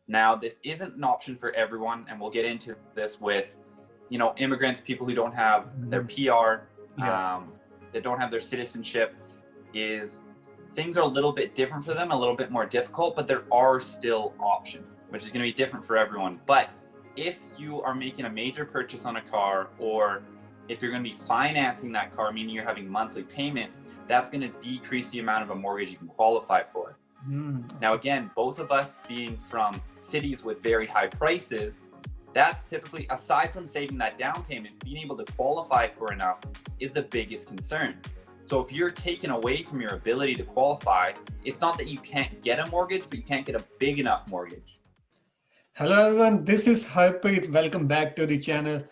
Now, this isn't an option for everyone, and we'll get into this with, immigrants, people who don't have their PR, Yeah. that don't have their citizenship, is things are a little bit different for them, a little bit more difficult, but there are still options, which is going to be different for everyone. But if you are making a major purchase on a car, or if you're going to be financing that car, meaning you're having monthly payments, that's going to decrease the amount of a mortgage you can qualify for. Okay. Now, again, both of us being from cities with very high prices, that's typically, aside from saving that down payment, being able to qualify for enough is the biggest concern. So if you're taken away from your ability to qualify, it's not that you can't get a mortgage, but you can't get a big enough mortgage. Hello everyone, this is Harpreet. Welcome back to the channel.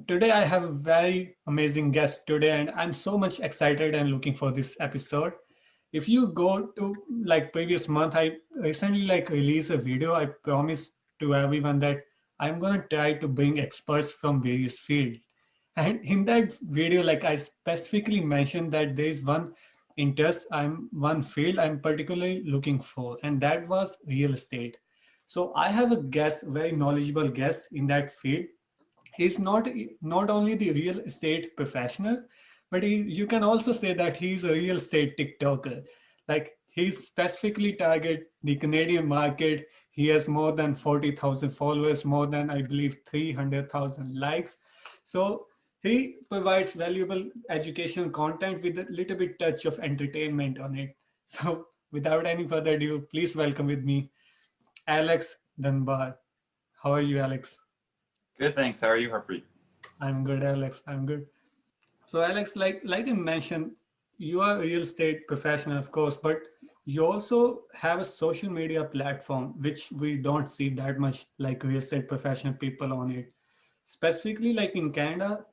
Today I have a very amazing guest today, and I'm so much excited and looking for this episode. If you go to previous month, I recently released a video. I promised to everyone that I'm gonna try to bring experts from various fields. And in that video, I specifically mentioned that there is one field I'm particularly looking for, and that was real estate. So I have a guest, very knowledgeable guest in that field. He's not only the real estate professional, but you can also say that he's a real estate TikToker. He specifically target the Canadian market. He has more than 40,000 followers, more than I believe 300,000 likes. So he provides valuable educational content with a little bit touch of entertainment on it. So without any further ado, please welcome with me Alex Dunbar. How are you, Alex? Good, thanks. How are you, Harpreet? I'm good, Alex. I'm good. So, Alex, like I mentioned, you are a real estate professional, of course, but you also have a social media platform, which we don't see that much like real estate professional people on it. Specifically, like in Canada,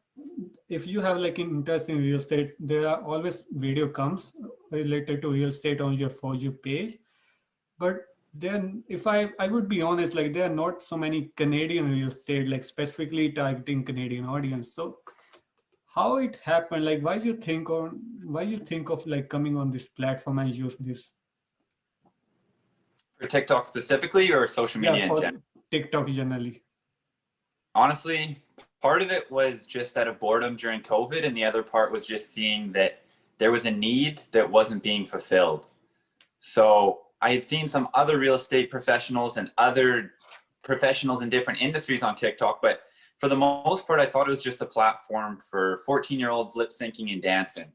if you have like an interest in real estate, there are always video comes related to real estate on your For You page. But then if I would be honest, like there are not so many Canadian real estate, like specifically targeting Canadian audience. So how it happened, like why you think of like coming on this platform and use this? For TikTok specifically, or social Yeah, media in for general? TikTok generally. Honestly, part of it was just out of boredom during COVID, and the other part was just seeing that there was a need that wasn't being fulfilled. So I had seen some other real estate professionals and other professionals in different industries on TikTok, but for the most part, I thought it was just a platform for 14-year-olds lip syncing and dancing.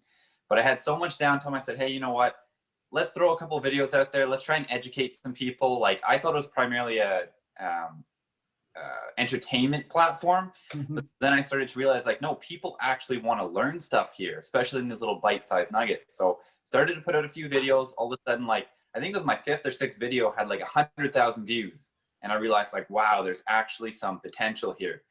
But I had so much downtime, I said, hey, you know what? Let's throw a couple of videos out there. Let's try and educate some people. Like, I thought it was primarily a entertainment platform. Mhm. But then I started to realize, like, no, people actually want to learn stuff here, especially in these little bite-sized nuggets. So started to put out a few videos. All of a sudden, like, I think it was my fifth or sixth video had like 100,000 views. And I realized, like, wow, there's actually some potential here.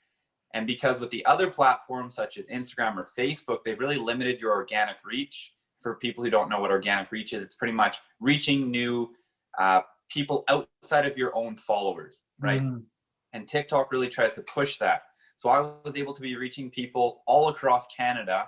And because with the other platforms such as Instagram or Facebook, they've really limited your organic reach. For people who don't know what organic reach is, it's pretty much reaching new people outside of your own followers, right? Mhm. And TikTok really tries to push that. So I was able to be reaching people all across Canada,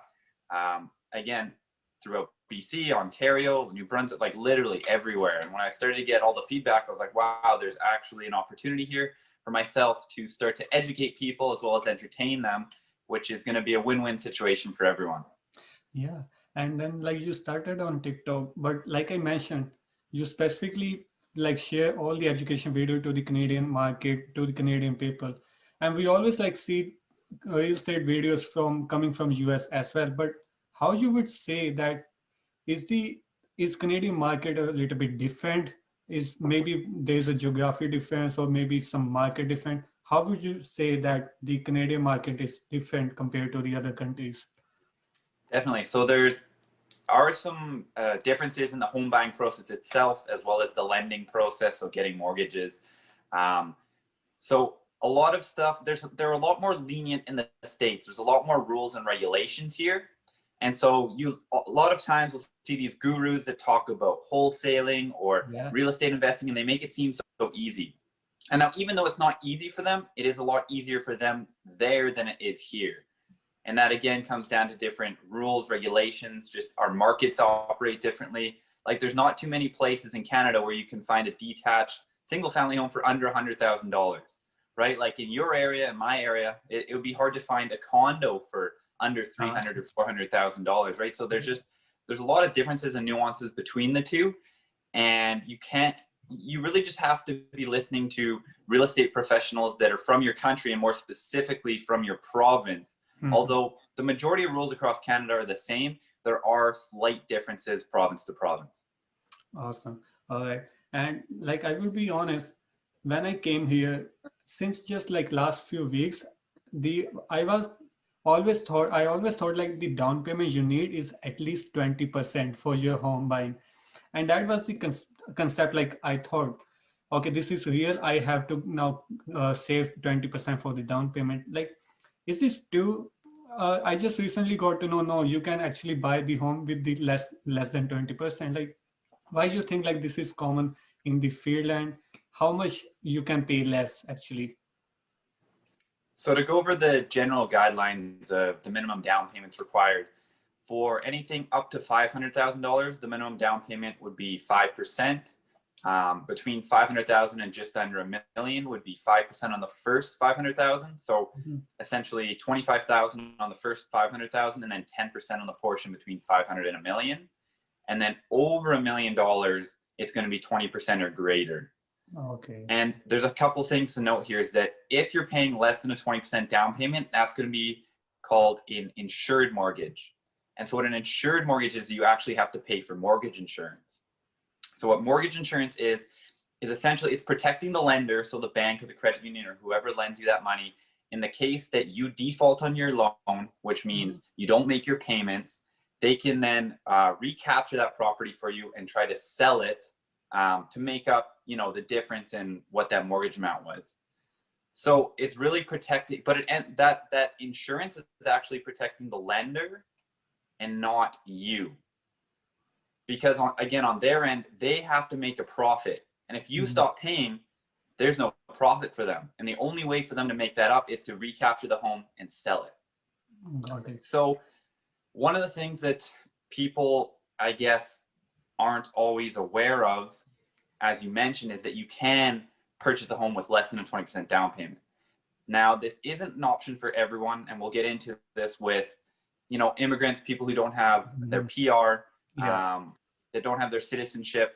again, throughout BC, Ontario, New Brunswick, like literally everywhere. And when I started to get all the feedback, I was like, wow, there's actually an opportunity here for myself to start to educate people as well as entertain them, which is going to be a win-win situation for everyone. Yeah. And then like you started on TikTok, but like I mentioned, you specifically like share all the education video to the Canadian market, to the Canadian people. And we always like see real estate videos from coming from US as well. But how you would say that is the is Canadian market a little bit different? Is maybe there's a geography difference or maybe some market different? How would you say that the Canadian market is different compared to the other countries? Definitely. So there's are some differences in the home buying process itself, as well as the lending process, so getting mortgages. Um, so a lot of stuff, they're a lot more lenient in the States. There's a lot more rules and regulations here. And so a lot of times we'll see these gurus that talk about wholesaling or Yeah. real estate investing, and they make it seem so easy. And now, even though it's not easy for them, it is a lot easier for them there than it is here. And that again comes down to different rules, regulations, just our markets operate differently. Like there's not too many places in Canada where you can find a detached single family home for under $100,000, right? Like in your area, in my area, it would be hard to find a condo for under $300,000 or $400,000, right? So there's a lot of differences and nuances between the two, and you really just have to be listening to real estate professionals that are from your country and more specifically from your province. Although the majority of rules across Canada are the same, there are slight differences province to province. Awesome. All right. And like I will be honest, when I came here, since just like last few weeks, the I always thought like the down payment you need is at least 20% for your home buying. And that was the concept. Like I thought, okay, this is real. I have to now save 20% for the down payment. Like, is this too? I just recently got to know, no, you can actually buy the home with the less than 20%. Like, why do you think like this is common in the field, and how much you can pay less actually? So to go over the general guidelines of the minimum down payments required, for anything up to $500,000, the minimum down payment would be 5%. Between 500,000 and just under a million would be 5% on the first 500,000. So essentially 25,000 on the first 500,000, and then 10% on the portion between 500 and a million. And then over $1 million, it's going to be 20% or greater. Okay. And there's a couple things to note here is that if you're paying less than a 20% down payment, that's going to be called an insured mortgage. And so what an insured mortgage is, you actually have to pay for mortgage insurance. So what mortgage insurance is essentially it's protecting the lender, so the bank or the credit union or whoever lends you that money, in the case that you default on your loan, which means you don't make your payments, they can then recapture that property for you and try to sell it to make up, the difference in what that mortgage amount was. So it's really protecting, but that insurance is actually protecting the lender and not you. Because on their end, they have to make a profit. And if you stop paying, there's no profit for them. And the only way for them to make that up is to recapture the home and sell it. Got it. So one of the things that people, I guess, aren't always aware of, as you mentioned, is that you can purchase a home with less than a 20% down payment. Now, this isn't an option for everyone, and we'll get into this with, immigrants, people who don't have their PR, that don't have their citizenship,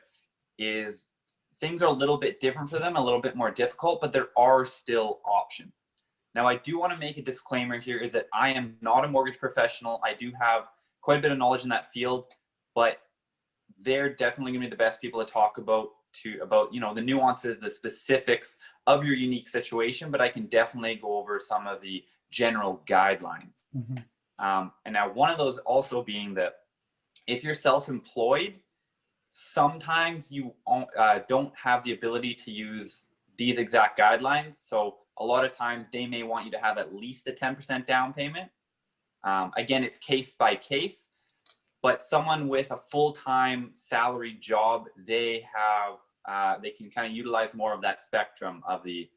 things are a little bit different for them, a little bit more difficult, but there are still options. Now, I do want to make a disclaimer here is that I am not a mortgage professional. I do have quite a bit of knowledge in that field, but they're definitely going to be the best people to talk about the nuances, the specifics of your unique situation, but I can definitely go over some of the general guidelines. And now one of those also being that if you're self-employed, sometimes you don't have the ability to use these exact guidelines. So a lot of times they may want you to have at least a 10% down payment. Again, it's case by case. But someone with a full-time salary job, they can kind of utilize more of that spectrum of the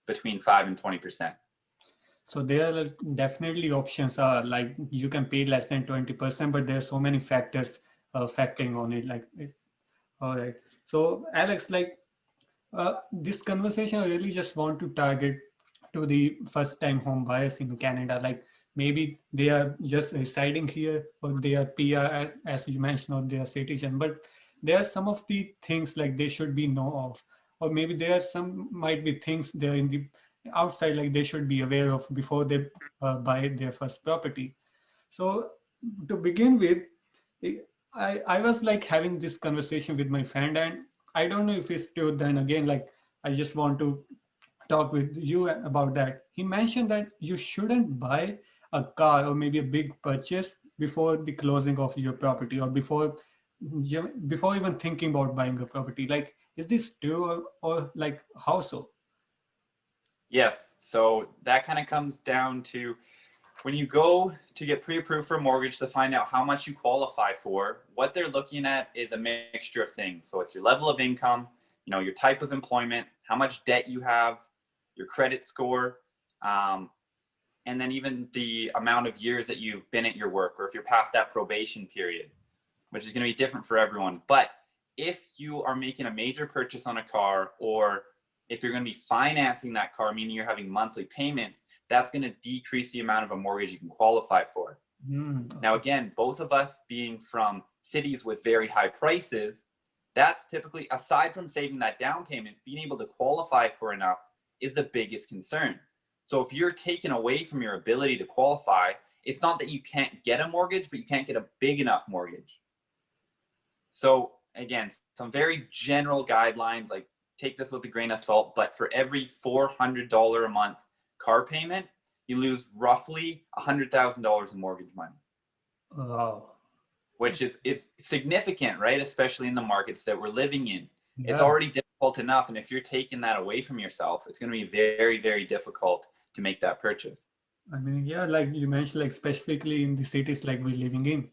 between 5 and 20%. So there are definitely options are like you can pay less than 20%, but there are so many factors factoring on it. All right. So Alex, this conversation, I really just want to target to the first-time home buyers in Canada. Like maybe they are just residing here, or they are PR, as you mentioned, or they are citizen. But there are some of the things like they should be know of, or maybe there are some might be things there in the outside like they should be aware of before they buy their first property. So to begin with, I was like having this conversation with my friend, and I don't know if it's true. Then again, like I just want to talk with you about that. He mentioned that you shouldn't buy a car or maybe a big purchase before the closing of your property, or before even thinking about buying a property. Like, is this true, or like how so? Yes. So that kind of comes down to when you go to get pre-approved for a mortgage to find out how much you qualify for, what they're looking at is a mixture of things. So it's your level of income, your type of employment, how much debt you have, your credit score, and then even the amount of years that you've been at your work, or if you're past that probation period, which is going to be different for everyone. But if you are making a major purchase on a car, or if you're going to be financing that car, meaning you're having monthly payments, that's going to decrease the amount of a mortgage you can qualify for. Okay. Now, again, both of us being from cities with very high prices, that's typically, aside from saving that down payment, being able to qualify for enough is the biggest concern. So if you're taken away from your ability to qualify, it's not that you can't get a mortgage, but you can't get a big enough mortgage. So again, some very general guidelines, like take this with a grain of salt, but for every $400 a month car payment, you lose roughly $100,000 in mortgage money. Wow. Which is significant, right? Especially in the markets that we're living in. Yeah. It's already difficult enough. And if you're taking that away from yourself, it's going to be very, very difficult to make that purchase. I mean, yeah, like you mentioned, like specifically in the cities like we're living in,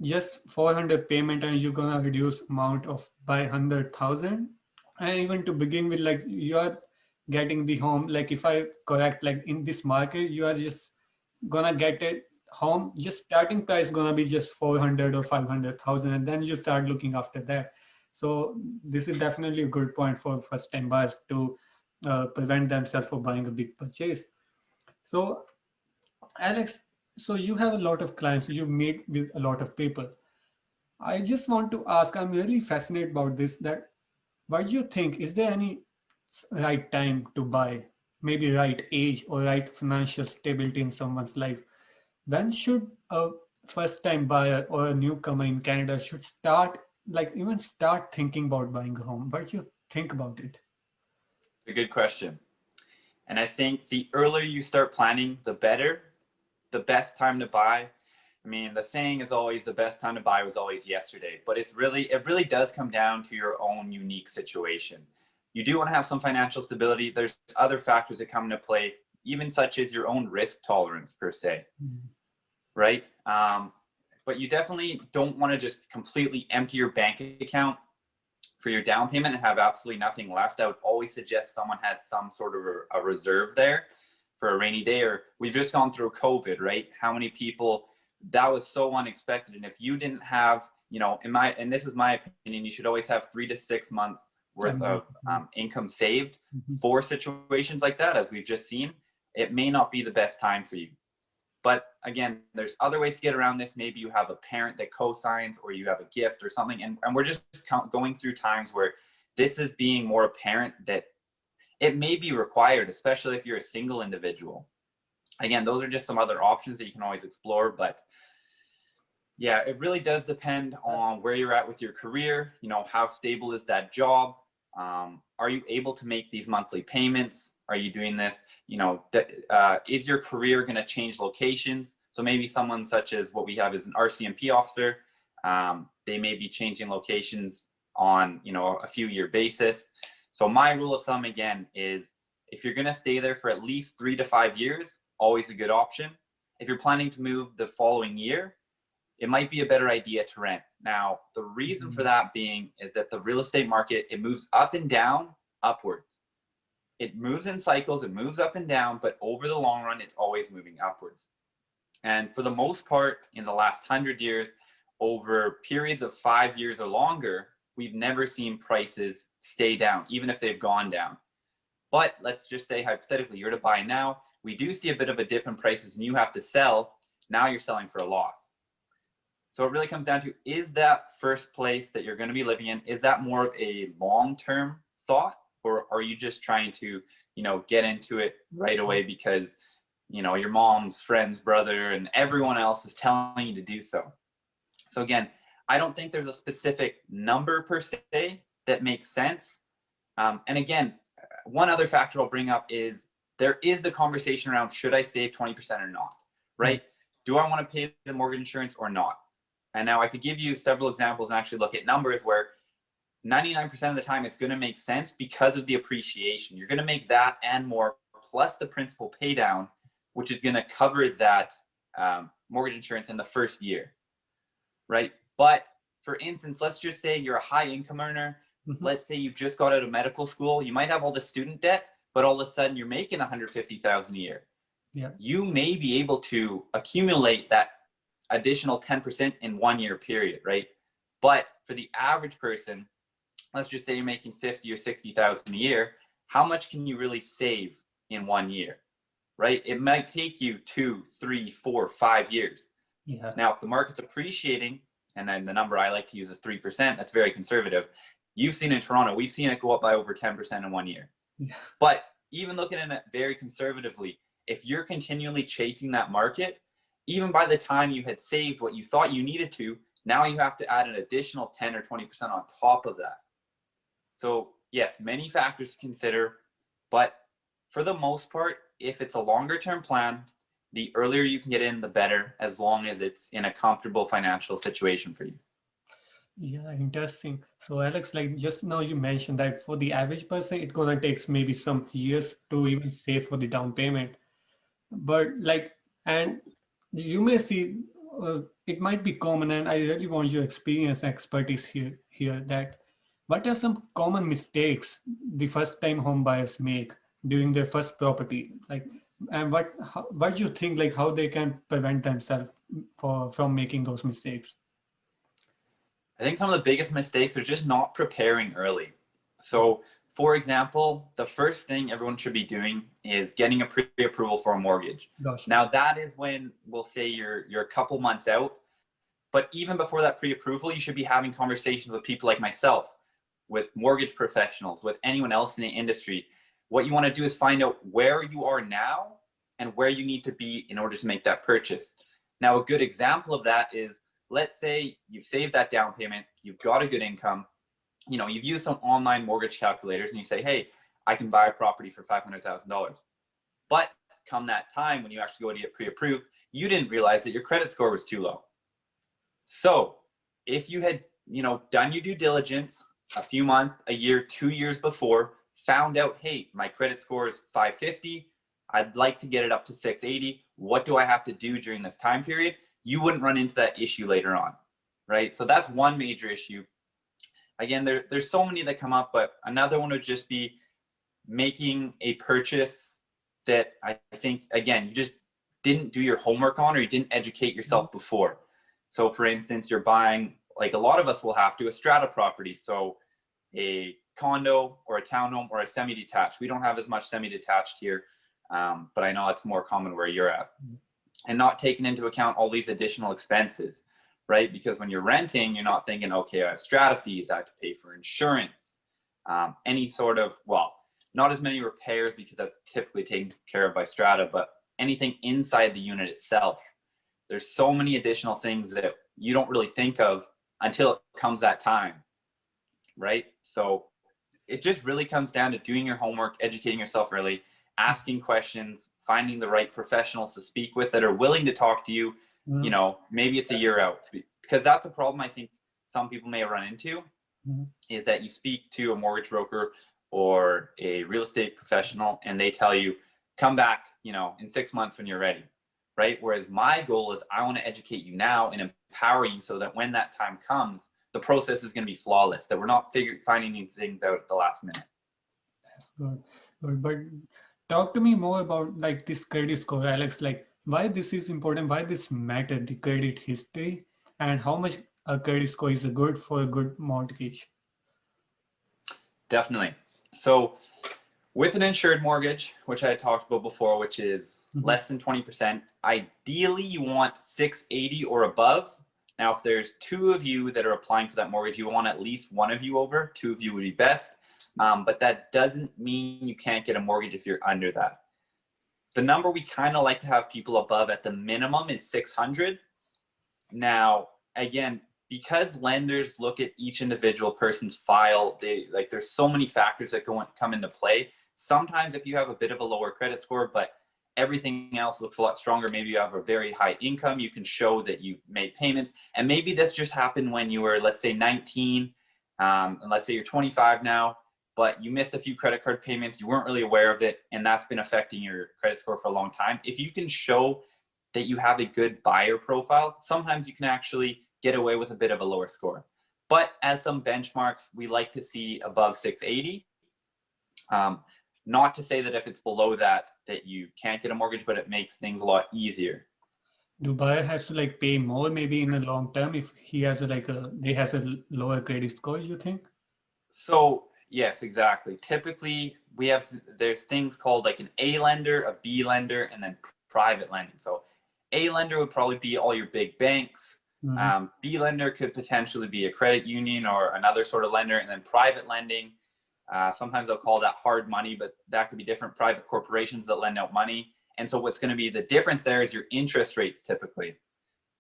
just 400 payment and you're gonna reduce amount of by 100,000. And even to begin with, like you are getting the home, like if I correct, like in this market, you are just gonna get it home, just starting price gonna be just 400 or 500,000, and then you start looking after that. So this is definitely a good point for first time buyers to prevent themselves from buying a big purchase. So Alex, so you have a lot of clients, you meet with a lot of people. I just want to ask, I'm really fascinated about this, that what do you think, is there any right time to buy, maybe right age or right financial stability in someone's life? When should a first time buyer or a newcomer in Canada should start, like even start thinking about buying a home? What do you think about it? It's a good question. And I think the earlier you start planning, the better. The best time to buy. I mean, the saying is always the best time to buy was always yesterday, but it really does come down to your own unique situation. You do want to have some financial stability. There's other factors that come into play, even such as your own risk tolerance per se, right? But you definitely don't want to just completely empty your bank account for your down payment and have absolutely nothing left. I would always suggest someone has some sort of a reserve there for a rainy day. Or we've just gone through COVID, right? How many people, that was so unexpected. And if you didn't have, and this is my opinion, you should always have 3 to 6 months worth of income saved for situations like that, as we've just seen. It may not be the best time for you. But again, there's other ways to get around this. Maybe you have a parent that co-signs, or you have a gift or something. And we're just going through times where this is being more apparent that it may be required, especially if you're a single individual. Again, those are just some other options that you can always explore. But yeah, it really does depend on where you're at with your career. How stable is that job? Are you able to make these monthly payments? Are you doing this? Is your career going to change locations? So maybe someone such as what we have is an RCMP officer. They may be changing locations on, a few year basis. So my rule of thumb, again, is if you're going to stay there for at least 3 to 5 years, always a good option. If you're planning to move the following year, it might be a better idea to rent. Now, the reason for that being is that the real estate market, it moves up and down, upwards. It moves in cycles, it moves up and down, but over the long run, it's always moving upwards. And for the most part, in the last 100 years, over periods of 5 years or longer, we've never seen prices stay down, even if they've gone down. But let's just say, hypothetically, you're to buy now, we do see a bit of a dip in prices and you have to sell. Now you're selling for a loss. So it really comes down to, is that first place that you're going to be living in, is that more of a long-term thought? Or are you just trying to, get into it right away because, your mom's friend's brother and everyone else is telling you to do so? So again, I don't think there's a specific number per se that makes sense. And again, one other factor I'll bring up is there is the conversation around, should I save 20% or not, right? Do I want to pay the mortgage insurance or not? And now I could give you several examples and actually look at numbers where 99% of the time it's going to make sense because of the appreciation. You're going to make that and more, plus the principal pay down, which is going to cover that mortgage insurance in the first year, right? But for instance, let's just say you're a high income earner. Let's say you just got out of medical school. You might have all the student debt, but all of a sudden you're making $150,000 a year. Yeah. You may be able to accumulate that additional 10% in 1 year period, right? But for the average person, let's just say you're making 50 or 60,000 a year, how much can you really save in 1 year, right? It might take you 2, 3, 4, 5 years. Yeah. Now, if the market's appreciating, and then the number I like to use is 3%, that's very conservative. You've seen in Toronto, we've seen it go up by over 10% in 1 year. Yeah. But even looking at it very conservatively, if you're continually chasing that market, even by the time you had saved what you thought you needed to, now you have to add an additional 10 or 20% on top of that. So yes, many factors to consider, but for the most part, if it's a longer term plan, the earlier you can get in, the better, as long as it's in a comfortable financial situation for you. Yeah, interesting. So Alex, like just now you mentioned that for the average person, it's gonna take maybe some years to even save for the down payment. But like, and you may see it might be common, and I really want your experience and expertise here that what are some common mistakes the first time home buyers make during their first property, like, and what do you think, like how they can prevent themselves from making those mistakes? I think some of the biggest mistakes are just not preparing early. So, for example, the first thing everyone should be doing is getting a pre-approval for a mortgage. Gosh. Now, that is when we'll say you're a couple months out, but even before that pre-approval, you should be having conversations with people like myself, with mortgage professionals, with anyone else in the industry. What you want to do is find out where you are now and where you need to be in order to make that purchase. Now, a good example of that is, let's say you've saved that down payment, you've got a good income, you've used some online mortgage calculators and you say, hey, I can buy a property for $500,000. But come that time when you actually go to get pre-approved, you didn't realize that your credit score was too low. So if you had, done your due diligence a few months, a year, 2 years before, found out, hey, my credit score is 550, I'd like to get it up to 680. What do I have to do during this time period? You wouldn't run into that issue later on, right? So that's one major issue. Again, there's so many that come up, but another one would just be making a purchase that I think, again, you just didn't do your homework on, or you didn't educate yourself before. So for instance, you're buying, like a lot of us will have to, a strata property. So a condo or a townhome or a semi-detached. We don't have as much semi-detached here, but I know it's more common where you're at. And not taking into account all these additional expenses, right? Because when you're renting, you're not thinking, okay, I have strata fees, I have to pay for insurance, any sort of, well, not as many repairs because that's typically taken care of by strata, but anything inside the unit itself. There's so many additional things that you don't really think of until it comes that time, right? So it just really comes down to doing your homework, educating yourself early, asking questions, finding the right professionals to speak with that are willing to talk to you. Maybe it's a year out, because that's a problem I think some people may run into, is that you speak to a mortgage broker or a real estate professional and they tell you, come back, in 6 months when you're ready, right? Whereas my goal is I want to educate you now and empower you so that when that time comes, the process is going to be flawless, that we're not finding these things out at the last minute. That's good. Good. But talk to me more about like this credit score, Alex, like why this is important, why this matter, the credit history, and how much a credit score is good for a good mortgage. Definitely. So with an insured mortgage, which I talked about before, which is less than 20%, ideally you want 680 or above. Now, if there's two of you that are applying for that mortgage, you want at least one of you over. Two of you would be best. But that doesn't mean you can't get a mortgage if you're under that. The number we kind of like to have people above at the minimum is 600. Now, again, because lenders look at each individual person's file, there's so many factors that come into play. Sometimes if you have a bit of a lower credit score, but everything else looks a lot stronger, maybe you have a very high income, you can show that you've made payments. And maybe this just happened when you were, let's say 19, and let's say you're 25 now, but you missed a few credit card payments, you weren't really aware of it, and that's been affecting your credit score for a long time. If you can show that you have a good buyer profile, sometimes you can actually get away with a bit of a lower score. But as some benchmarks, we like to see above 680. Not to say that if it's below that, that you can't get a mortgage, but it makes things a lot easier. Do buyer has to like pay more maybe in the long term if he has a like a they has a lower credit score, you think? So yes, exactly. Typically, there's things called like an A lender, a B lender, and then private lending. So A lender would probably be all your big banks. Mm-hmm. B lender could potentially be a credit union or another sort of lender, and then private lending. Sometimes they'll call that hard money, but that could be different private corporations that lend out money. And so what's going to be the difference there is your interest rates typically.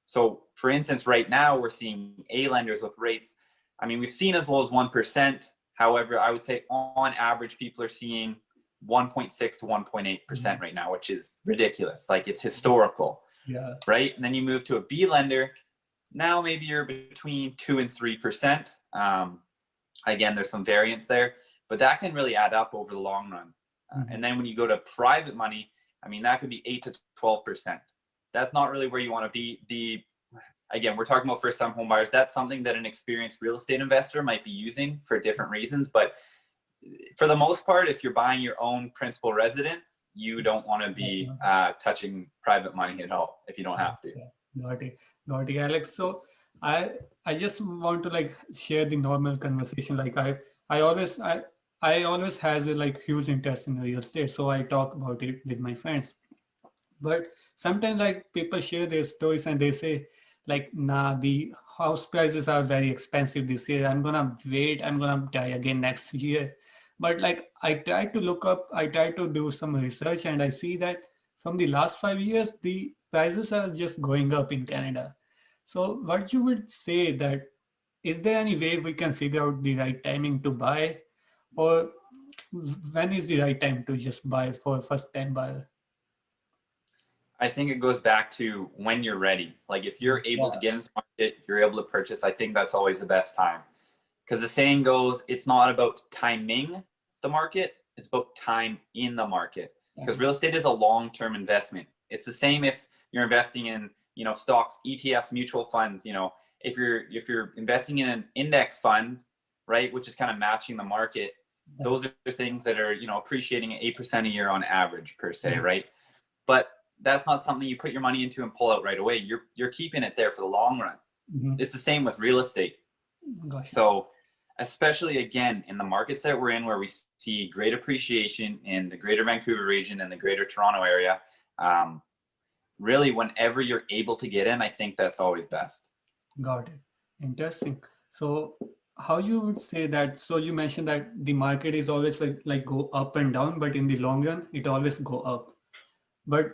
So for instance, right now we're seeing A lenders with rates. I mean, we've seen as low as 1%. However, I would say on average, people are seeing 1.6 to 1.8% right now, which is ridiculous. Like it's historical, Yeah. right? And then you move to a B lender. Now maybe you're between 2 and 3%. Again, there's some variance there, but that can really add up over the long run. And then when you go to private money, I mean, that could be 8 to 12%. That's not really where you want to be. Again, we're talking about first-time home buyers. That's something that an experienced real estate investor might be using for different reasons. But for the most part, if you're buying your own principal residence, you don't want to be touching private money at all if you don't have to. Got it. Got it, Alex. So I I just want to like share the normal conversation. Like I always I always has a like huge interest in real estate. So I talk about it with my friends. But sometimes like people share their stories and they say like, nah, the house prices are very expensive this year. I'm gonna wait, I'm gonna die again next year. But like I try to look up, I try to do some research and I see that from the last 5 years, the prices are just going up in Canada. So what you would say that is there any way we can figure out the right timing to buy, or when is the right time to just buy for first time buyer? I think it goes back to when you're ready. Like if you're able to get into the market, you're able to purchase, I think that's always the best time. Because the saying goes, it's not about timing the market, it's about time in the market. Because real estate is a long-term investment. It's the same if you're investing in, stocks, ETFs, mutual funds, if you're investing in an index fund, right, which is kind of matching the market, those are things that are, appreciating at 8% a year on average per se, right? But that's not something you put your money into and pull out right away. You're keeping it there for the long run. It's the same with real estate. Gotcha. So especially again in the markets that we're in where we see great appreciation in the greater Vancouver region and the greater Toronto area, really whenever you're able to get in, I think that's always best. Got it. Interesting. So how you would say that, so you mentioned that the market is always like go up and down, but in the long run, it always go up. But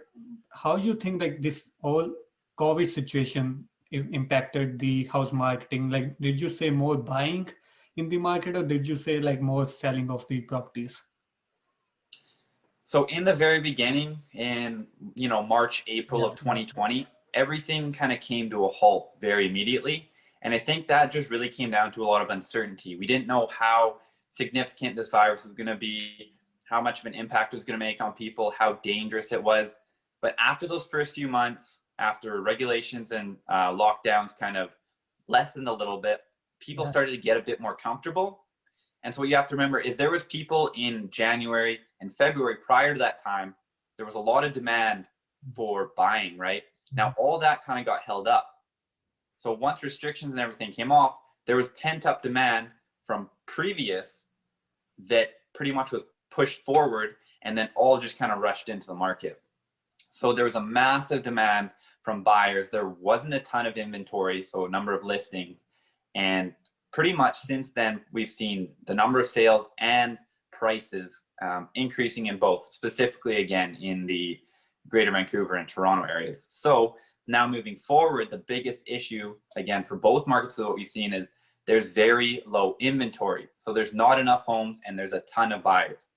how you think like this whole COVID situation impacted the house marketing? Like, did you say more buying in the market or did you say like more selling of the properties? So in the very beginning, in March, April of Yeah. 2020, everything kind of came to a halt very immediately. And I think that just really came down to a lot of uncertainty. We didn't know how significant this virus was going to be, how much of an impact it was going to make on people, how dangerous it was. But after those first few months, after regulations and lockdowns kind of lessened a little bit, people started to get a bit more comfortable. And so what you have to remember is there was people in January and February prior to that time, there was a lot of demand for buying, right? Now, all that kind of got held up. So once restrictions and everything came off, there was pent up demand from previous that pretty much was pushed forward and then all just kind of rushed into the market. So there was a massive demand from buyers. There wasn't a ton of inventory, so a number of listings. And pretty much since then, we've seen the number of sales and prices increasing in both, specifically again in the Greater Vancouver and Toronto areas. So now moving forward, the biggest issue again for both markets of what we've seen is there's very low inventory. So there's not enough homes and there's a ton of buyers.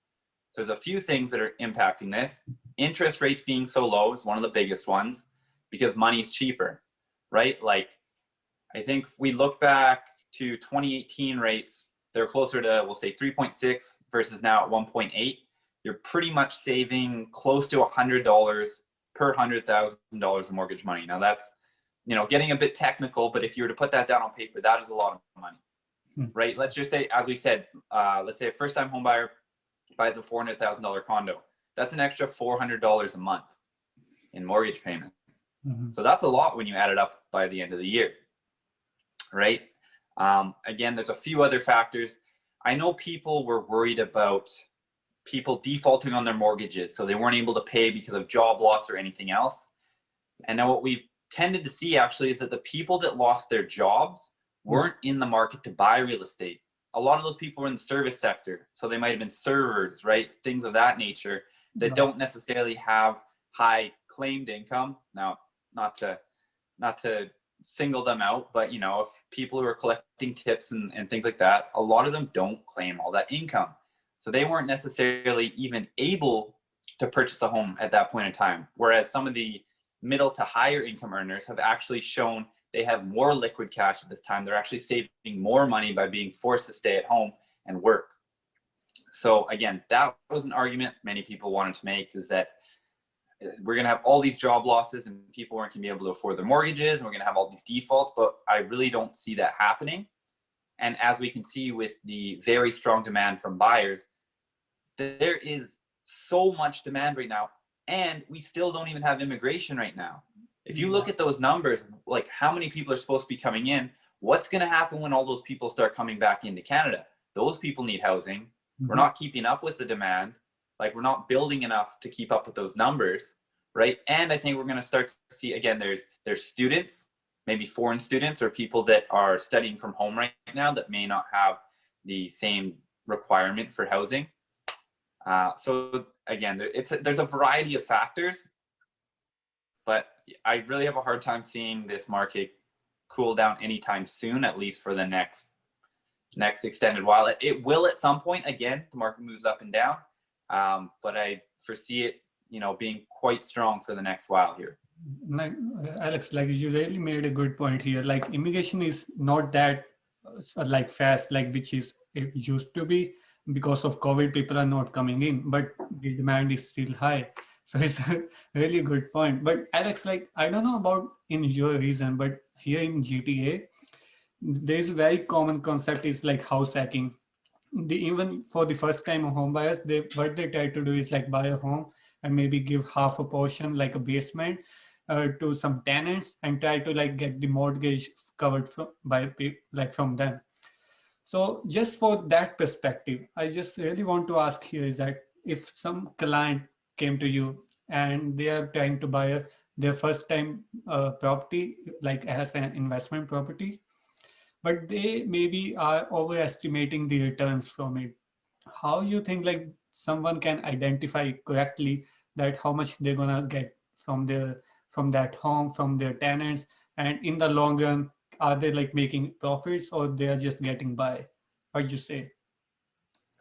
So there's a few things that are impacting this. Interest rates being so low is one of the biggest ones because money's cheaper, right? Like I think if we look back to 2018 rates, they're closer to, we'll say 3.6 versus now at 1.8. You're pretty much saving close to $100 per $100,000 of mortgage money. Now that's, getting a bit technical, but if you were to put that down on paper, that is a lot of money, right? Let's just say, as we said, let's say a first-time home buyer buys a $400,000 condo. That's an extra $400 a month in mortgage payments. Mhm. So that's a lot when you add it up by the end of the year, right? Again, there's a few other factors. I know people were worried about people defaulting on their mortgages, so they weren't able to pay because of job loss or anything else. And now what we've tended to see actually is that the people that lost their jobs weren't in the market to buy real estate. A lot of those people were in the service sector, so they might have been servers, right? Things of that nature that Right. don't necessarily have high claimed income. Now, not to single them out, but you know, if people who are collecting tips and things like that, a lot of them don't claim all that income. So they weren't necessarily even able to purchase a home at that point in time. Whereas some of the middle to higher income earners have actually shown they have more liquid cash at this time. They're actually saving more money by being forced to stay at home and work. So again, that was an argument many people wanted to make, is that we're going to have all these job losses and people aren't going to be able to afford their mortgages, and we're going to have all these defaults, but I really don't see that happening. And as we can see with the very strong demand from buyers, there is so much demand right now, and we still don't even have immigration right now. If you look at those numbers, like how many people are supposed to be coming in, what's going to happen when all those people start coming back into Canada? Those people need housing. We're not keeping up with the demand. Like, we're not building enough to keep up with those numbers, right? And I think we're going to start to see, again, there's students, maybe foreign students or people that are studying from home right now that may not have the same requirement for housing. So again, there's a variety of factors, but I really have a hard time seeing this market cool down anytime soon, at least for the next extended while. It will at some point. Again, the market moves up and down, but I foresee it, being quite strong for the next while here. Like Alex, like you really made a good point here. Like immigration is not that like fast, like which is it used to be. Because of COVID, people are not coming in, but the demand is still high. So it's a really good point. But Alex, like I don't know about in your region, but here in GTA, there is a very common concept is like house hacking. Even for the first time home buyers, what they try to do is like buy a home and maybe give half a portion like a basement to some tenants and try to like get the mortgage covered like from them. So just for that perspective, I just really want to ask here is that if some client came to you and they are trying to buy their first time property like as an investment property, but they maybe are overestimating the returns from it, how you think like someone can identify correctly that how much they're gonna get from that home, from their tenants, and in the long run are they like making profits or they are just getting by? What you say?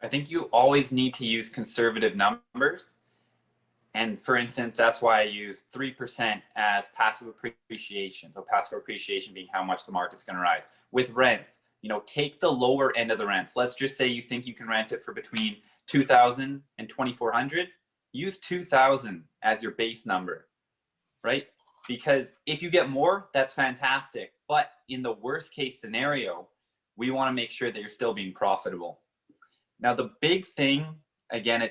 I think you always need to use conservative numbers. And for instance, that's why I use 3% as passive appreciation. So passive appreciation being how much the market's going to rise. With rents, take the lower end of the rents. Let's just say you think you can rent it for between 2,000 and 2,400. Use 2,000 as your base number, right? Because if you get more, that's fantastic. But in the worst case scenario, we want to make sure that you're still being profitable. Now, the big thing, again,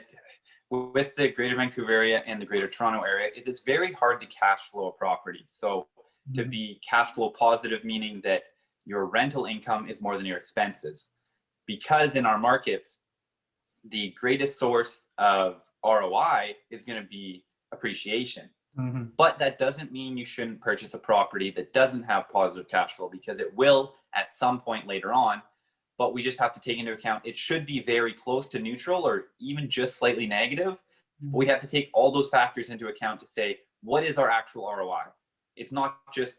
with the Greater Vancouver area and the Greater Toronto area, is it's very hard to cash flow a property. So to be cash flow positive, meaning that your rental income is more than your expenses. Because in our markets, the greatest source of ROI is going to be appreciation. Mm-hmm. But that doesn't mean you shouldn't purchase a property that doesn't have positive cash flow, because it will at some point later on. But we just have to take into account it should be very close to neutral or even just slightly negative. But we have to take all those factors into account to say, what is our actual ROI? It's not just,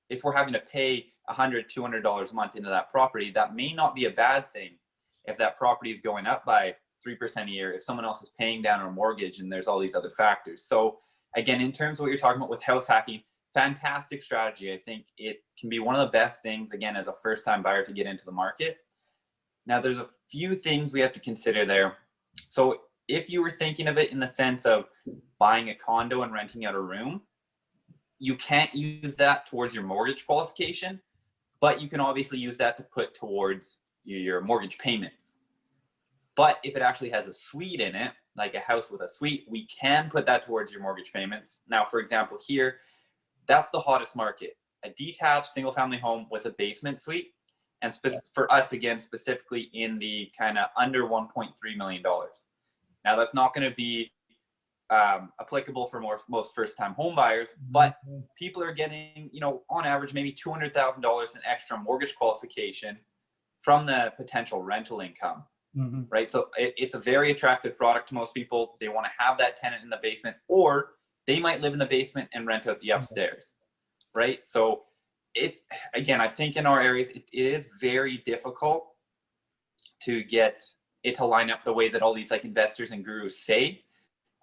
if we're having to pay $100, $200 a month into that property, that may not be a bad thing if that property is going up by 3% a year, if someone else is paying down our mortgage and there's all these other factors. So again, in terms of what you're talking about with house hacking, fantastic strategy. I think it can be one of the best things, again, as a first-time buyer to get into the market. Now, there's a few things we have to consider there. So if you were thinking of it in the sense of buying a condo and renting out a room, you can't use that towards your mortgage qualification, but you can obviously use that to put towards your mortgage payments. But if it actually has a suite in it, like a house with a suite, we can put that towards your mortgage payments. Now, for example, here, that's the hottest market. A detached single family home with a basement suite. And for us, again, specifically in the kind of under $1.3 million. Now, that's not going to be applicable for most first-time home buyers, but people are getting, on average, maybe $200,000 in extra mortgage qualification from the potential rental income, right? So it's a very attractive product to most people. They want to have that tenant in the basement, or they might live in the basement and rent out the upstairs, right? So again, I think in our areas, it is very difficult to get it to line up the way that all these like investors and gurus say.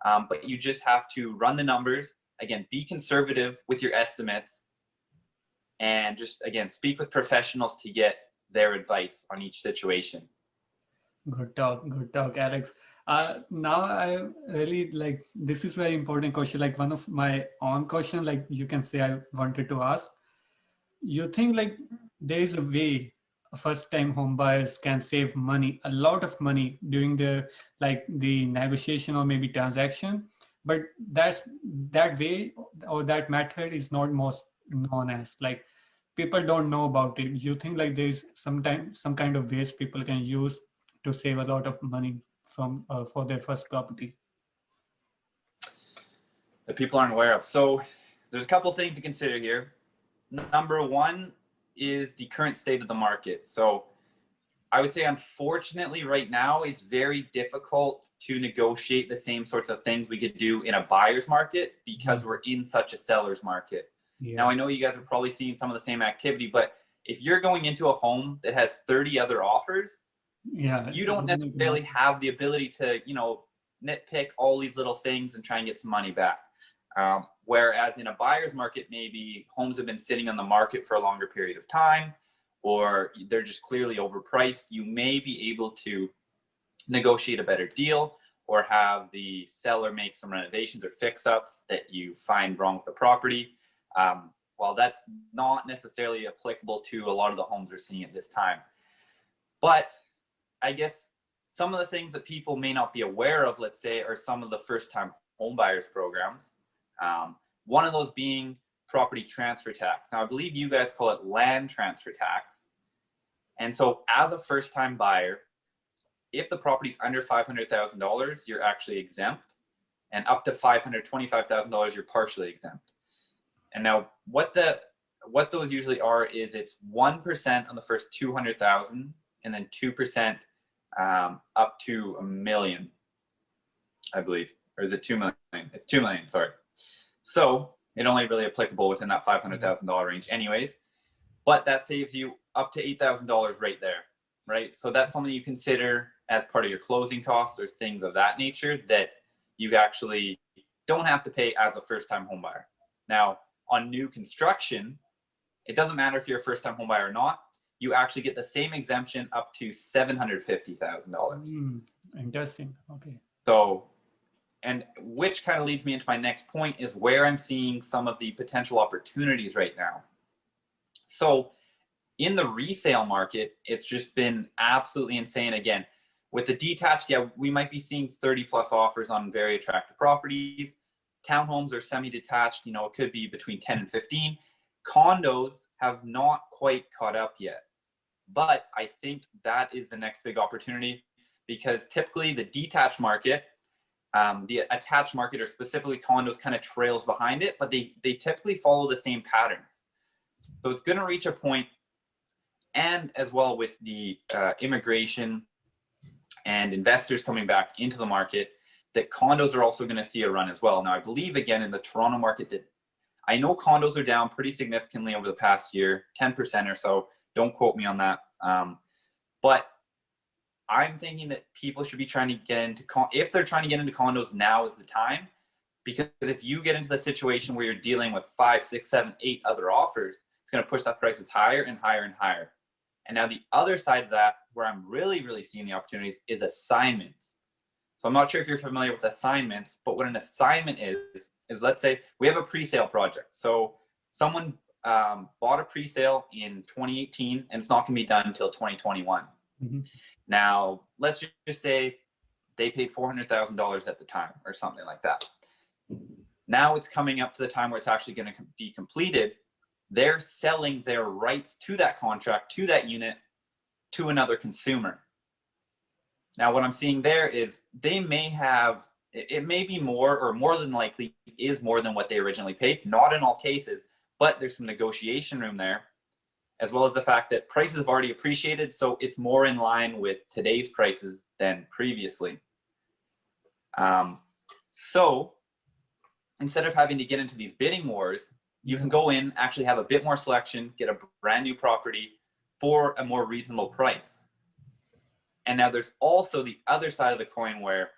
But you just have to run the numbers, again, be conservative with your estimates, and just, again, speak with professionals to get their advice on each situation. Good talk, Alex. Now I really like, this is very important question, like one of my own question, like you can say I wanted to ask. You think like there is a way first time home buyers can save money, a lot of money during the negotiation or maybe transaction, but that way or that method is not most known as, like people don't know about it. You think like there's some kind of ways people can use to save a lot of money from for their first property that people aren't aware of? So there's a couple things to consider here. Number one is the current state of the market. So I would say, unfortunately, right now, it's very difficult to negotiate the same sorts of things we could do in a buyer's market because we're in such a seller's market. Now, I know you guys are probably seeing some of the same activity, but if you're going into a home that has 30 other offers, you don't necessarily have the ability to, nitpick all these little things and try and get some money back. Whereas in a buyer's market, maybe homes have been sitting on the market for a longer period of time, or they're just clearly overpriced. You may be able to negotiate a better deal or have the seller make some renovations or fix-ups that you find wrong with the property. While that's not necessarily applicable to a lot of the homes we're seeing at this time. But I guess some of the things that people may not be aware of, let's say, are some of the first-time home buyers programs. One of those being property transfer tax. Now, I believe you guys call it land transfer tax. And so as a first-time buyer, if the property's under $500,000, you're actually exempt. And up to $525,000, you're partially exempt. And now what those usually are is it's 1% on the first 200,000 and then 2% up to $1 million, I believe. Or is it 2 million? It's 2 million, sorry. So it only really applicable within that $500,000 range anyways, but that saves you up to $8,000 right there, right? So that's something you consider as part of your closing costs or things of that nature that you actually don't have to pay as a first-time home buyer. Now, on new construction, it doesn't matter if you're a first-time home buyer or not, you actually get the same exemption up to $750,000. Interesting. Okay. So, and which kind of leads me into my next point is where I'm seeing some of the potential opportunities right now. So in the resale market, it's just been absolutely insane. Again, with the detached, we might be seeing 30 plus offers on very attractive properties. Townhomes are semi-detached, it could be between 10 and 15. Condos have not quite caught up yet. But I think that is the next big opportunity because typically the detached market, the attached market, or specifically condos, kind of trails behind it, but they typically follow the same patterns. So it's going to reach a point, and as well with the immigration and investors coming back into the market, that condos are also going to see a run as well. Now, I believe, again, in the Toronto market, that I know condos are down pretty significantly over the past year, 10% or so. Don't quote me on that. But I'm thinking that people should be trying to get into, if they're trying to get into condos, now is the time. Because if you get into the situation where you're dealing with 5, 6, 7, 8 other offers, it's going to push that prices higher and higher and higher. And now the other side of that, where I'm really, really seeing the opportunities, is assignments. So I'm not sure if you're familiar with assignments, but what an assignment is let's say we have a pre-sale project. So someone bought a pre-sale in 2018 and it's not going to be done until 2021. Now, let's just say they paid $400,000 at the time or something like that. Now it's coming up to the time where it's actually going to be completed. They're selling their rights to that contract, to that unit, to another consumer. Now, what I'm seeing there is they may have, it may be more, or more than likely is more than what they originally paid. Not in all cases, but there's some negotiation room there, as well as the fact that prices have already appreciated. So it's more in line with today's prices than previously. So instead of having to get into these bidding wars, you can go in, actually have a bit more selection, get a brand new property for a more reasonable price. And now there's also the other side of the coin where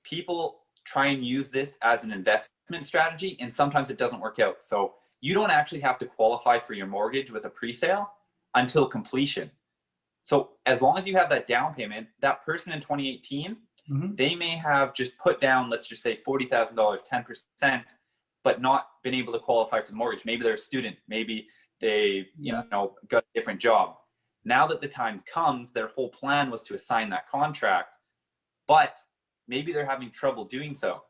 people try and use this as an investment strategy, and sometimes it doesn't work out. So you don't actually have to qualify for your mortgage with a pre-sale until completion. So as long as you have that down payment, that person in 2018, they may have just put down, let's just say $40,000, 10%, but not been able to qualify for the mortgage. Maybe they're a student, maybe they, you know, got a different job. Now that the time comes, their whole plan was to assign that contract, but maybe they're having trouble doing so.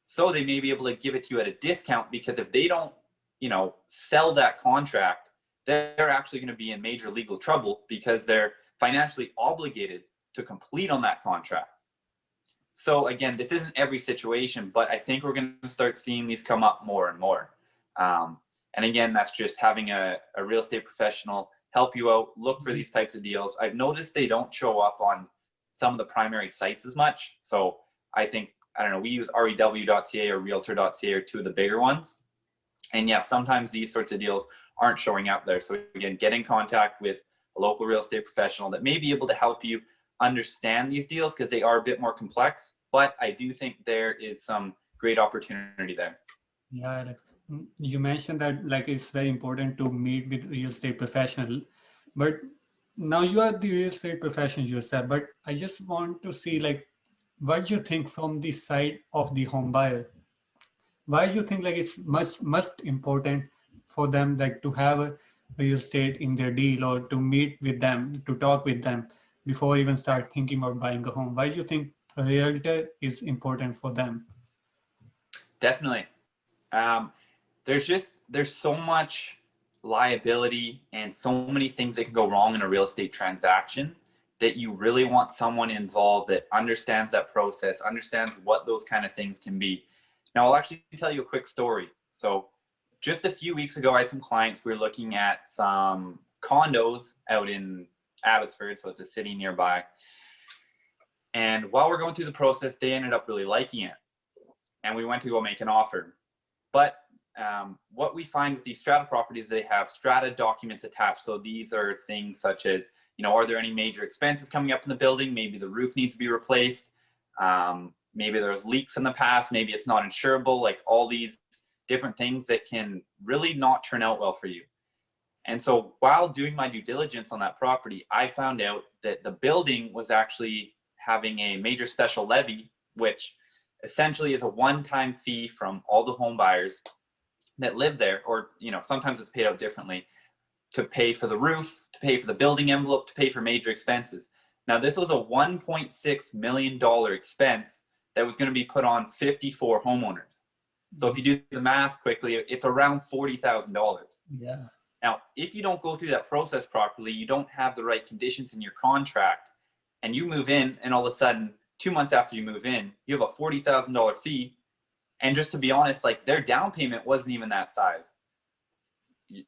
So they may be able to give it to you at a discount, because if they don't, you know, sell that contract, they're actually going to be in major legal trouble because they're financially obligated to complete on that contract. So again, this isn't every situation, but I think we're going to start seeing these come up more and more. And again, that's just having a real estate professional help you out, look for these types of deals. I've noticed they don't show up on some of the primary sites as much. So I think, I don't know, we use rew.ca or realtor.ca are two of the bigger ones. And yeah, sometimes these sorts of deals aren't showing up there. So again, get in contact with a local real estate professional that may be able to help you understand these deals, because they are a bit more complex, but I do think there is some great opportunity there. Yeah, like you mentioned that like it's very important to meet with real estate professional, but now you are the real estate professional yourself, but I just want to see like what you think from the side of the home buyer. Why do you think like it's most important for them like to have a real estate in their deal, or to meet with them, to talk with them before even start thinking about buying a home? Why do you think a realtor is important for them? Definitely. There's so much liability and so many things that can go wrong in a real estate transaction that you really want someone involved that understands that process, understands what those kind of things can be. Now, I'll actually tell you a quick story. So just a few weeks ago, I had some clients. We were looking at some condos out in Abbotsford, so it's a city nearby. And while we're going through the process, they ended up really liking it. And we went to go make an offer. But what we find with these strata properties, they have strata documents attached. So these are things such as, you know, are there any major expenses coming up in the building? Maybe the roof needs to be replaced. Maybe there's leaks in the past. Maybe it's not insurable. Like all these different things that can really not turn out well for you. And so while doing my due diligence on that property, I found out that the building was actually having a major special levy, which essentially is a one-time fee from all the home buyers that live there, or, you know, sometimes it's paid out differently, to pay for the roof, to pay for the building envelope, to pay for major expenses. Now, this was a $1.6 million expense that was going to be put on 54 homeowners. So if you do the math quickly, it's around $40,000. Yeah. Now, if you don't go through that process properly, you don't have the right conditions in your contract, and you move in, and all of a sudden, 2 months after you move in, you have a $40,000 fee. And just to be honest, like their down payment wasn't even that size.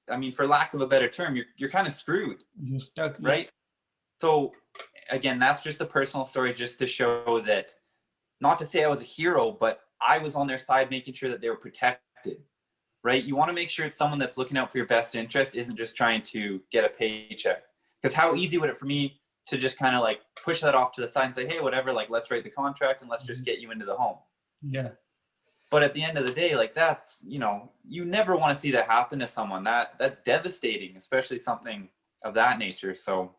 I mean, for lack of a better term, you're kind of screwed. You're stuck. Right? So again, that's just a personal story, just to show that, not to say I was a hero, but I was on their side, making sure that they were protected. Right? You want to make sure it's someone that's looking out for your best interest, isn't just trying to get a paycheck. Because how easy would it for me to just kind of like push that off to the side and say, hey, whatever, like let's write the contract and let's just get you into the home. Yeah. But at the end of the day, like that's, you know, you never want to see that happen to someone. That's devastating, especially something of that nature. So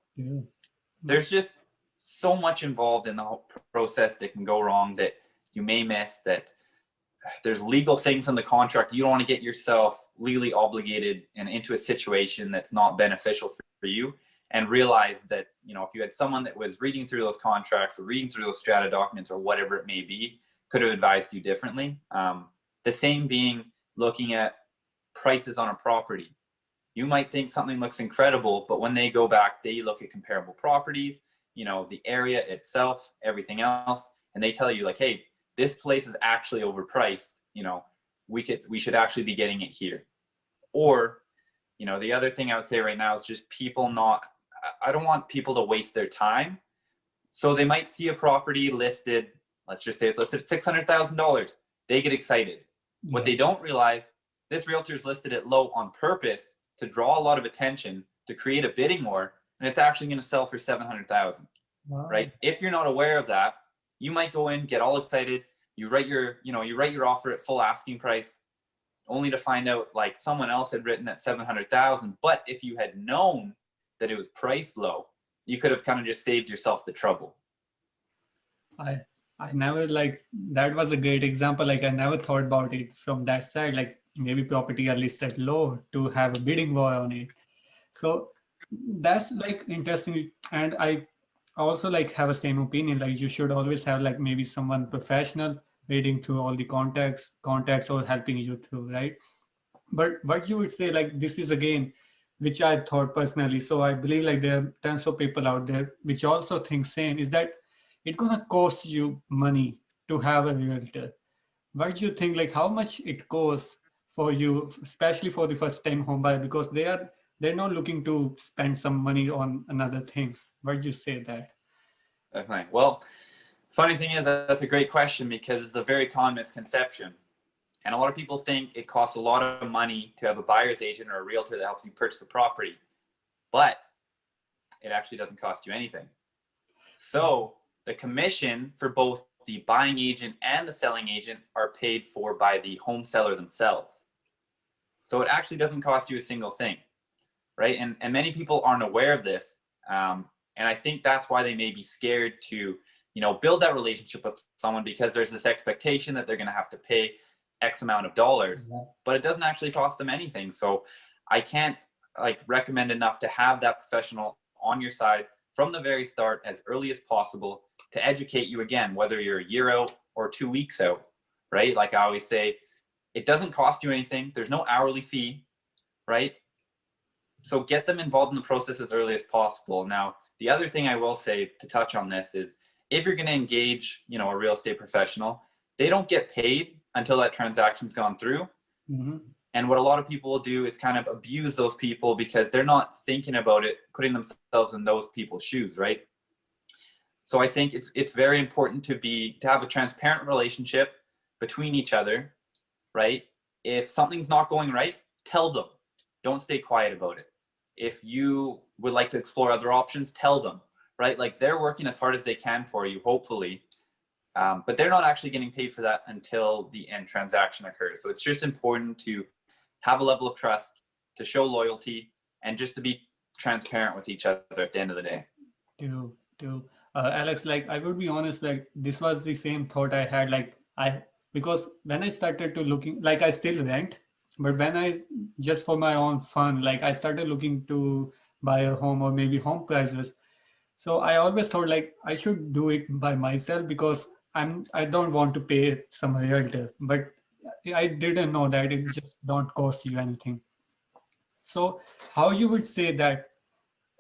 there's just so much involved in the whole process that can go wrong, that you may miss, that there's legal things in the contract. You don't want to get yourself legally obligated and into a situation that's not beneficial for you, and realize that, you know, if you had someone that was reading through those contracts or reading through those strata documents or whatever it may be, could have advised you differently. The same being looking at prices on a property. You might think something looks incredible, but when they go back, they look at comparable properties, the area itself, everything else, and they tell you like, hey, this place is actually overpriced. We should actually be getting it here. Or, the other thing I would say right now is just I don't want people to waste their time. So they might see a property listed, let's just say it's listed at $600,000. They get excited. Yeah. What they don't realize, this realtor is listed at low on purpose to draw a lot of attention, to create a bidding war, and it's actually going to sell for $700,000. Wow. Right? If you're not aware of that, you might go in, get all excited. You write your offer at full asking price, only to find out like someone else had written at $700,000. But if you had known that it was priced low, you could have kind of just saved yourself the trouble. I never that was a great example. Like I never thought about it from that side. Like maybe property are listed low to have a bidding war on it. So that's like interesting. And I also have a same opinion. Like you should always have like maybe someone professional reading through all the contacts or helping you through, right? But what you would say, like this is again, which I thought personally. So I believe like there are tons of people out there which also think same, is that it's gonna cost you money to have a realtor. What do you think, like how much it costs for you, especially for the first time home buyer, because they're not looking to spend some money on another things. What do you say that? Definitely. Well, funny thing is that's a great question because it's a very common misconception. And a lot of people think it costs a lot of money to have a buyer's agent or a realtor that helps you purchase a property, but it actually doesn't cost you anything. So the commission for both the buying agent and the selling agent are paid for by the home seller themselves. So it actually doesn't cost you a single thing, right? And many people aren't aware of this. And I think that's why they may be scared to, build that relationship with someone, because there's this expectation that they're going to have to pay X amount of dollars, but it doesn't actually cost them anything. So I can't recommend enough to have that professional on your side from the very start, as early as possible, to educate you again, whether you're a year out or 2 weeks out, right? Like I always say, it doesn't cost you anything. There's no hourly fee, right? So get them involved in the process as early as possible. Now, the other thing I will say to touch on this is, if you're going to engage, a real estate professional, they don't get paid until that transaction's gone through. Mm-hmm. And what a lot of people will do is kind of abuse those people because they're not thinking about it, putting themselves in those people's shoes, right? So I think it's very important to have a transparent relationship between each other, right? If something's not going right, tell them. Don't stay quiet about it. If you would like to explore other options, tell them, right? Like they're working as hard as they can for you, hopefully. But they're not actually getting paid for that until the end transaction occurs. So it's just important to have a level of trust, to show loyalty, and just to be transparent with each other at the end of the day. Alex, like I would be honest, like this was the same thought I had. Because when I started to looking, like I still rent, but when I just for my own fun, like I started looking to buy a home or maybe home prices. So I always thought like I should do it by myself because I don't want to pay some realtor. But I didn't know that it just don't cost you anything. So how you would say that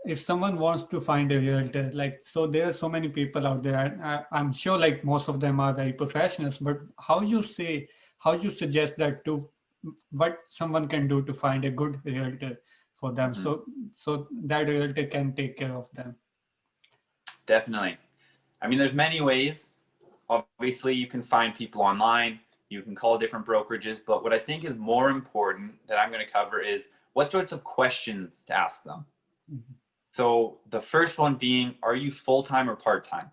if someone wants to find a realtor, like, so there are so many people out there, and I'm sure like most of them are very professionals, but how you suggest that to what someone can do to find a good realtor for them, Mm-hmm. so that realtor can take care of them. Definitely. I mean, there's many ways. Obviously, you can find people online, you can call different brokerages, but what I think is more important that I'm going to cover is what sorts of questions to ask them. Mm-hmm. So the first one being, are you full-time or part-time?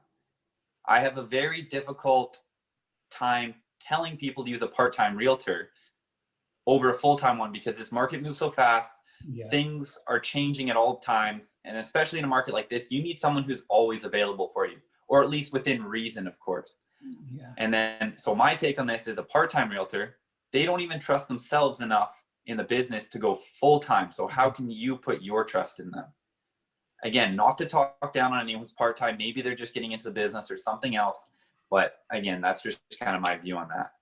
I have a very difficult time telling people to use a part-time realtor over a full-time one because this market moves so fast. Yeah. Things are changing at all times. And especially in a market like this, you need someone who's always available for you, or at least within reason, of course. Yeah. And then, so my take on this is a part-time realtor, they don't even trust themselves enough in the business to go full-time. So how can you put your trust in them? Again, not to talk down on anyone who's part-time. Maybe they're just getting into the business or something else. But again, that's just kind of my view on that.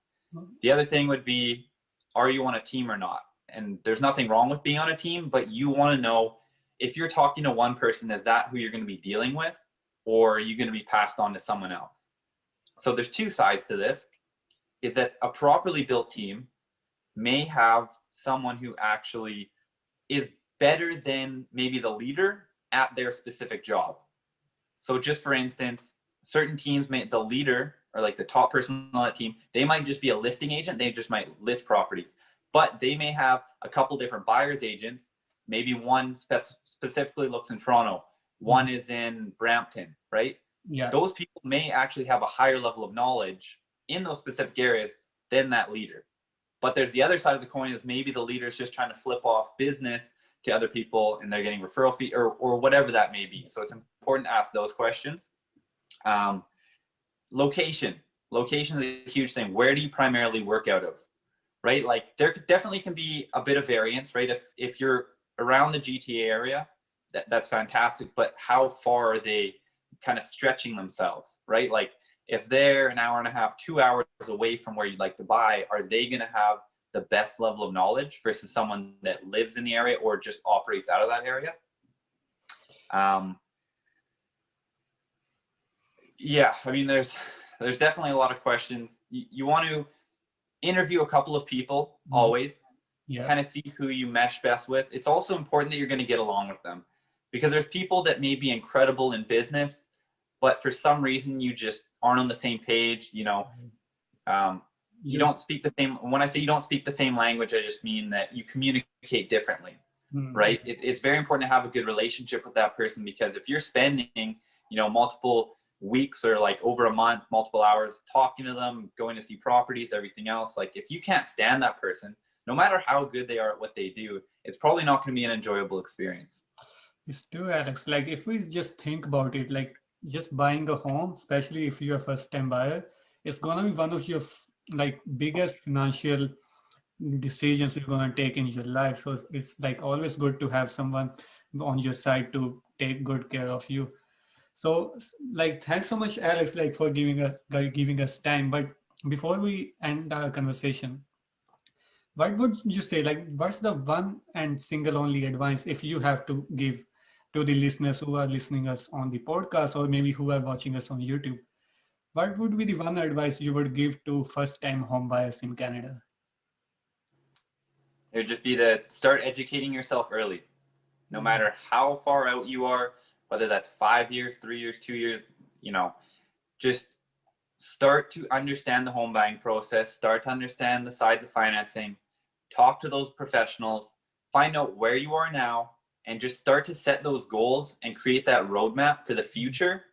The other thing would be, are you on a team or not? And there's nothing wrong with being on a team, but you want to know if you're talking to one person, is that who you're going to be dealing with, or are you going to be passed on to someone else? So there's two sides to this, is that a properly built team may have someone who actually is better than maybe the leader at their specific job. So just for instance, certain teams the leader or like the top person on that team, they might just be a listing agent. They just might list properties, but they may have a couple different buyer's agents. Maybe one specifically looks in Toronto, one is in Brampton, right? Yeah. Those people may actually have a higher level of knowledge in those specific areas than that leader. But there's the other side of the coin, is maybe the leader is just trying to flip off business to other people and they're getting referral fee or whatever that may be. So it's important to ask those questions. Location is a huge thing. Where do you primarily work out of, right? Like there definitely can be a bit of variance, right? If you're around the GTA area, that's fantastic. But how far are they kind of stretching themselves, right? Like if they're an hour and a half, 2 hours away from where you'd like to buy, are they going to have the best level of knowledge versus someone that lives in the area or just operates out of that area? Yeah, I mean, there's definitely a lot of questions. You want to interview a couple of people always, kind of see who you mesh best with. It's also important that you're going to get along with them, because there's people that may be incredible in business, but for some reason you just aren't on the same page. You don't speak the same. When I say you don't speak the same language, I just mean that you communicate differently, right? It's very important to have a good relationship with that person, because if you're spending, multiple weeks or like over a month, multiple hours talking to them, going to see properties, everything else, like if you can't stand that person, no matter how good they are at what they do, it's probably not going to be an enjoyable experience. It's true, Alex. Like if we just think about it, like just buying a home, especially if you're a first-time buyer, it's gonna be one of your like biggest financial decisions you're gonna take in your life. So it's like always good to have someone on your side to take good care of you. So like thanks so much, Alex, like for giving us time. But before we end our conversation, what would you say, like what's the one and single only advice if you have to give to the listeners who are listening us on the podcast, or maybe who are watching us on YouTube? What would be the one advice you would give to first time home buyers in Canada? It would just be to start educating yourself early, no matter how far out you are, whether that's 5 years, 3 years, 2 years, just start to understand the home buying process, start to understand the sides of financing, talk to those professionals, find out where you are now, and just start to set those goals and create that roadmap for the future.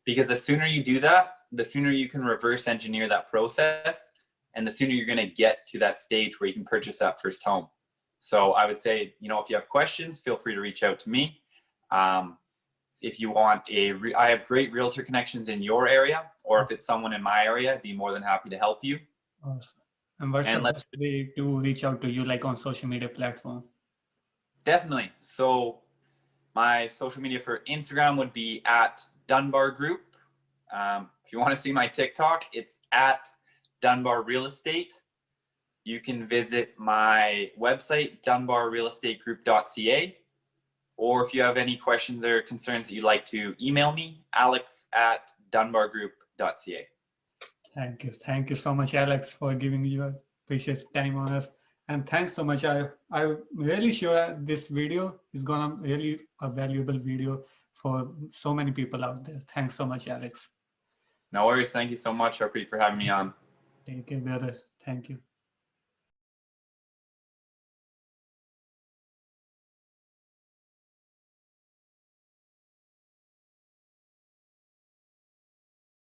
Because the sooner you do that, the sooner you can reverse engineer that process, and the sooner you're going to get to that stage where you can purchase that first home. So I would say, if you have questions, feel free to reach out to me. If you want I have great realtor connections in your area, or if it's someone in my area, I'd be more than happy to help you. Awesome. And what's the best way to reach out to you, like on social media platform? Definitely. So my social media for Instagram would be at Dunbar Group. If you want to see my TikTok, it's at Dunbar Real Estate. You can visit my website, dunbarrealestategroup.ca. Or if you have any questions or concerns that you'd like to email me, alex@dunbargroup.ca. Thank you. Thank you so much, Alex, for giving your precious time on us. And thanks so much. I'm really sure this video is gonna really a valuable video for so many people out there. Thanks so much, Alex. No worries. Thank you so much, Harpreet, for having me on. Take care, brother. Thank you.